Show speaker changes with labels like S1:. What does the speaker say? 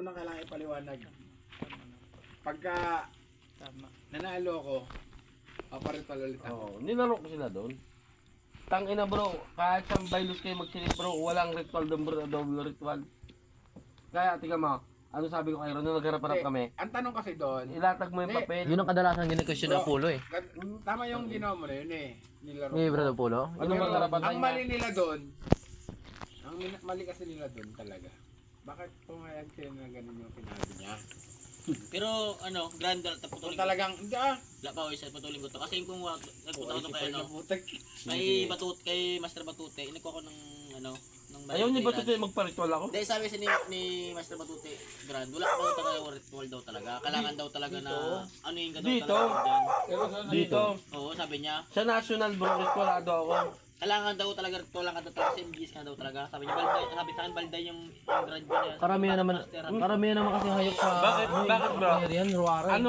S1: mo na kailangan ipaliwanag. Pagka nanalo ako, paparitual ulit ako.
S2: Oo, nilaro ko sila doon. Tangina bro, kahit saan baylos kayo magsilip bro, walang ritual doon bro, double ritual. Kaya tingnan mo, ano sabi ko kay Ron, nung nagharap-harap
S1: Hindi,
S2: kami,
S1: ang tanong kasi doon,
S2: ilatag mo yung
S1: Hindi.
S2: papel.
S3: Yun ang kadalasan gini-question ng Apollo eh.
S1: tama yung ginawa mo na yun eh. Nilaro
S3: Ni
S1: mo.
S3: Brad Apollo?
S2: Ano
S1: Pero
S2: ba karapatan
S1: ang
S2: niya?
S1: mali nila doon, mali kasi nila doon talaga. Bakit pumayag sila na ganun yung sinabi niya?
S4: Pero ano, Grandal,
S1: Kung
S4: taputulin ko.
S1: talagang, hindi ah.
S4: Wala pa, isa putulin ko to. Kasi kung nagpunta ko
S1: si
S4: to kay
S1: Paul
S4: ano,
S1: na putek.
S4: kay Master Batute, inako ako ng ano, ng
S2: Ayaw niya ba
S4: Grand.
S2: ito magpa-ritual ako?
S4: Hindi, sabi kasi ni Master Batute, Grand, wala pa talaga ritual daw talaga. Kailangan daw talaga na ano yung daw
S2: Dito?
S4: talaga dyan.
S2: Dito,
S4: Oo, sabi niya.
S2: sa national bro, ritualado ako.
S4: Kailangan daw talaga ritual lang ka daw talaga. Kasi MGS ka daw talaga. Sabi niya, balday, sabi sa akin, balday yung Grand ko niya.
S3: Karamihan naman kasi hayop sa...
S2: Bakit? Bakit bro?
S3: Yan, Ruara.
S2: Ano